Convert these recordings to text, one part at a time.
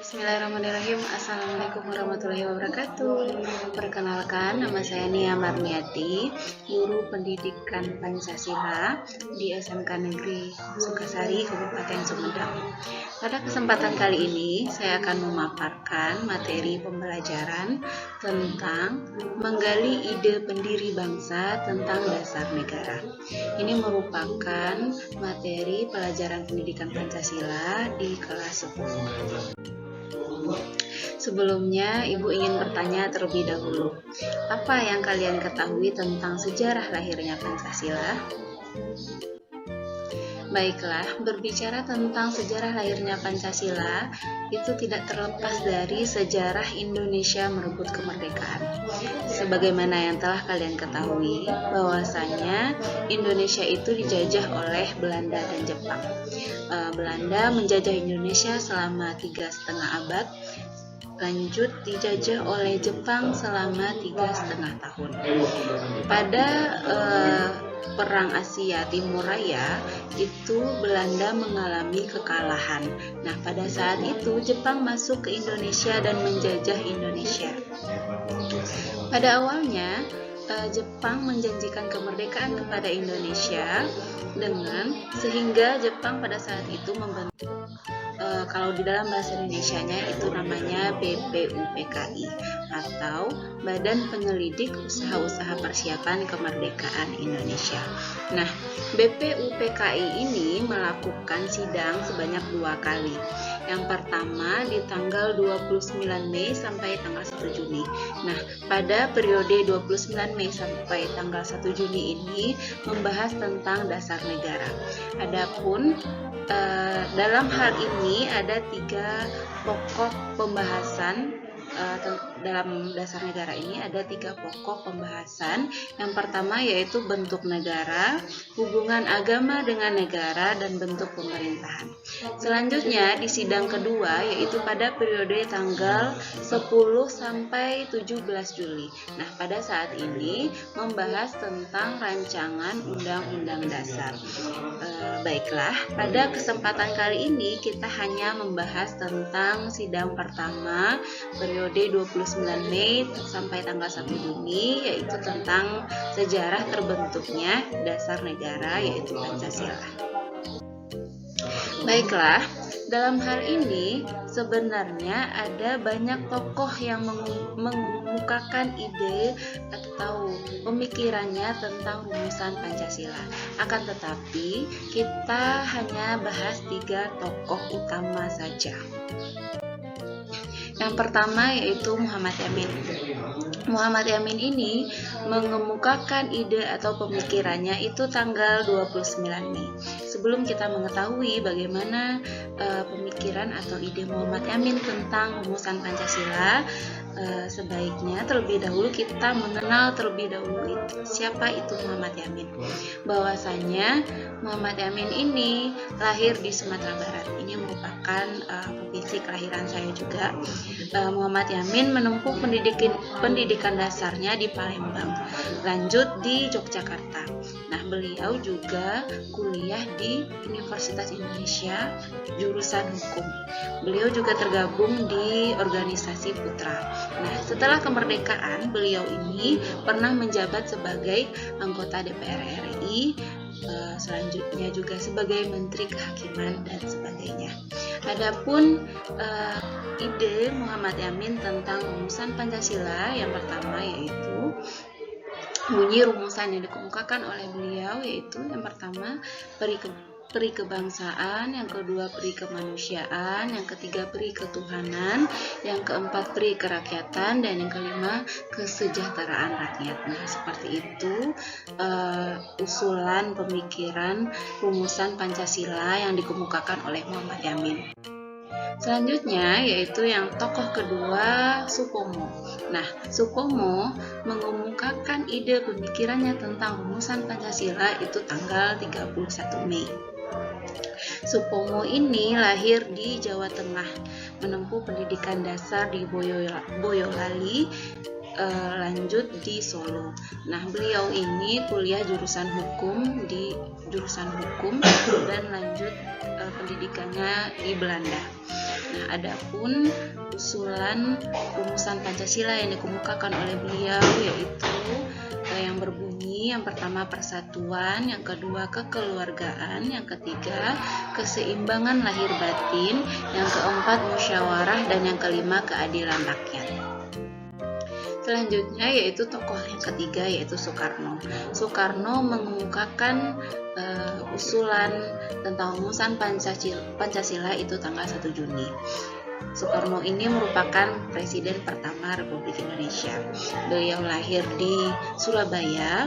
Bismillahirrahmanirrahim. Assalamualaikum warahmatullahi wabarakatuh. Perkenalkan, nama saya Nia Marniati, guru pendidikan Pancasila di SMK Negeri Sukasari, Kabupaten Sumedang. Pada kesempatan kali ini, saya akan memaparkan materi pembelajaran tentang menggali ide pendiri bangsa tentang dasar negara. Ini merupakan materi pelajaran pendidikan Pancasila di kelas 10. Sebelumnya, Ibu ingin bertanya terlebih dahulu, apa yang kalian ketahui tentang sejarah lahirnya Pancasila? Baiklah, berbicara tentang sejarah lahirnya Pancasila, itu tidak terlepas dari sejarah Indonesia merebut kemerdekaan. Sebagaimana yang telah kalian ketahui, bahwasanya Indonesia itu dijajah oleh Belanda dan Jepang. Belanda menjajah Indonesia selama 3,5 abad, lanjut dijajah oleh Jepang selama 3,5 tahun. Pada Perang Asia Timur Raya itu Belanda mengalami kekalahan. Nah, pada saat itu Jepang masuk ke Indonesia dan menjajah Indonesia. Pada awalnya Jepang menjanjikan kemerdekaan kepada Indonesia sehingga Jepang pada saat itu membentuk kalau di dalam bahasa Indonesianya itu namanya BPUPKI atau Badan Penyelidik Usaha-Usaha Persiapan Kemerdekaan Indonesia. Nah, BPUPKI ini melakukan sidang sebanyak 2 kali. Yang pertama di tanggal 29 Mei sampai tanggal 1 Juni. Nah, pada periode 29 Mei sampai tanggal 1 Juni ini membahas tentang dasar negara. Adapun dalam hal ini ada 3 pokok pembahasan. Dalam dasar negara ini ada 3 pokok pembahasan. Yang pertama yaitu bentuk negara, hubungan agama dengan negara, dan bentuk pemerintahan. Selanjutnya di sidang kedua yaitu pada periode tanggal 10 sampai 17 Juli. Nah, pada saat ini membahas tentang rancangan Undang-Undang Dasar. Baiklah, pada kesempatan kali ini kita hanya membahas tentang sidang pertama periode 29 Mei sampai tanggal 1 Juni, yaitu tentang sejarah terbentuknya dasar negara yaitu Pancasila. Baiklah, dalam hal ini sebenarnya ada banyak tokoh yang mengemukakan ide atau pemikirannya tentang rumusan Pancasila. Akan tetapi kita hanya bahas 3 tokoh utama saja. Yang pertama yaitu Muhammad Yamin. Muhammad Yamin ini mengemukakan ide atau pemikirannya itu tanggal 29 Mei. Sebelum kita mengetahui bagaimana pemikiran atau ide Muhammad Yamin tentang rumusan Pancasila, sebaiknya terlebih dahulu kita mengenal terlebih dahulu siapa itu Muhammad Yamin. Bahwasanya Muhammad Yamin ini lahir di Sumatera Barat. Ini merupakan provinsi kelahiran saya juga. Muhammad Yamin menempuh pendidikan dasarnya di Palembang, lanjut di Yogyakarta. Nah, beliau juga kuliah di Universitas Indonesia jurusan hukum. Beliau juga tergabung di organisasi Putra. Nah, setelah kemerdekaan, beliau ini pernah menjabat sebagai anggota DPR RI, selanjutnya juga sebagai Menteri Kehakiman dan sebagainya. Adapun ide Muhammad Yamin tentang rumusan Pancasila yang pertama yaitu bunyi rumusan yang dikemukakan oleh beliau yaitu yang pertama peri kebangsaan, yang kedua peri kemanusiaan, yang ketiga peri ketuhanan, yang keempat peri kerakyatan, dan yang kelima kesejahteraan rakyat. Nah, seperti itu usulan pemikiran rumusan Pancasila yang dikemukakan oleh Muhammad Yamin. Selanjutnya yaitu yang tokoh kedua, Supomo. Nah, Supomo mengemukakan ide pemikirannya tentang rumusan Pancasila itu tanggal 31 Mei. Supomo ini lahir di Jawa Tengah, menempuh pendidikan dasar di Boyolali, lanjut di Solo. Nah, beliau ini kuliah jurusan hukum dan lanjut pendidikannya di Belanda. Nah, adapun usulan rumusan Pancasila yang dikemukakan oleh beliau yaitu yang berbunyi yang pertama persatuan, yang kedua kekeluargaan, yang ketiga keseimbangan lahir batin, yang keempat musyawarah, dan yang kelima keadilan rakyat. Selanjutnya yaitu tokoh yang ketiga yaitu Soekarno. Soekarno mengemukakan usulan tentang rumusan Pancasila itu tanggal 1 Juni. Soekarno ini merupakan Presiden pertama Republik Indonesia. Beliau lahir di Surabaya,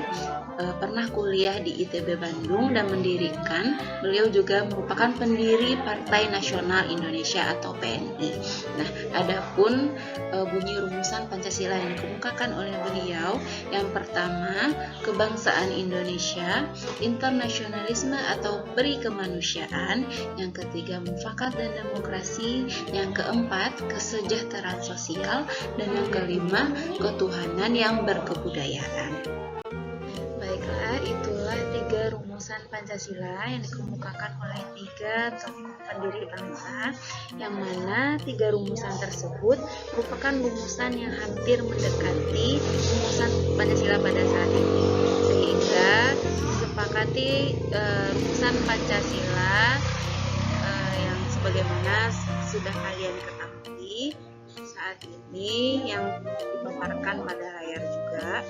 pernah kuliah di ITB Bandung dan beliau juga merupakan pendiri Partai Nasional Indonesia atau PNI. Nah, adapun bunyi rumusan Pancasila yang dikemukakan oleh beliau, yang pertama kebangsaan Indonesia, internasionalisme atau peri kemanusiaan, yang ketiga mufakat dan demokrasi, yang keempat kesejahteraan sosial, dan yang kelima ketuhanan yang berkebudayaan. Baiklah, itulah 3 rumusan Pancasila yang dikemukakan oleh 3 tokoh pendiri bangsa, yang mana 3 rumusan tersebut merupakan rumusan yang hampir mendekati rumusan Pancasila pada saat ini, sehingga disepakati rumusan Pancasila yang sebagaimana sudah kalian ketahui saat ini yang dipaparkan pada layar juga.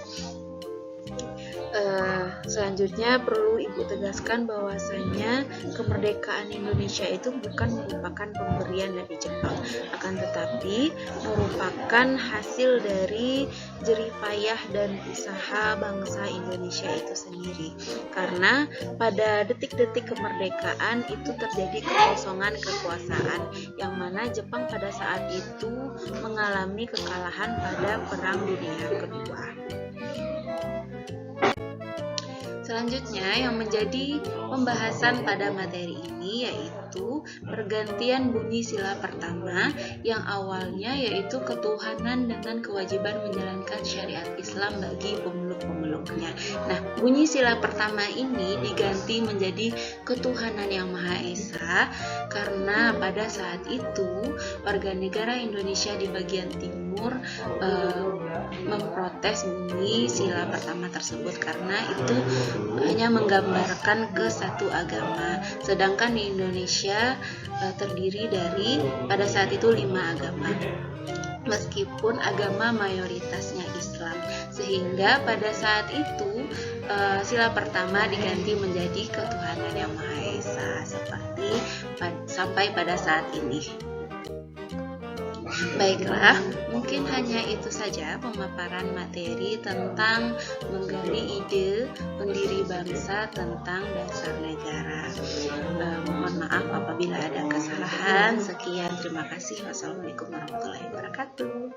Selanjutnya perlu Ibu tegaskan bahwasanya kemerdekaan Indonesia itu bukan merupakan pemberian dari Jepang, akan tetapi merupakan hasil dari jerih payah dan usaha bangsa Indonesia itu sendiri. Karena pada detik-detik kemerdekaan itu terjadi kekosongan kekuasaan, yang mana Jepang pada saat itu mengalami kekalahan pada Perang Dunia Kedua. Selanjutnya yang menjadi pembahasan pada materi ini yaitu pergantian bunyi sila pertama yang awalnya yaitu ketuhanan dengan kewajiban menjalankan syariat Islam bagi pemeluk-pemeluknya. Nah, bunyi sila pertama ini diganti menjadi ketuhanan yang Maha Esa karena pada saat itu warga negara Indonesia di bagian timur memprotes bunyi sila pertama tersebut karena itu hanya menggambarkan ke satu agama, sedangkan di Indonesia terdiri dari pada saat itu 5 agama, meskipun agama mayoritasnya Islam, sehingga pada saat itu sila pertama diganti menjadi ketuhanan yang Maha Esa seperti sampai pada saat ini. Baiklah, mungkin hanya itu saja pemaparan materi tentang menggali ide pendiri bangsa tentang dasar negara. Mohon maaf apabila ada kesalahan. Sekian, terima kasih. Wassalamualaikum warahmatullahi wabarakatuh.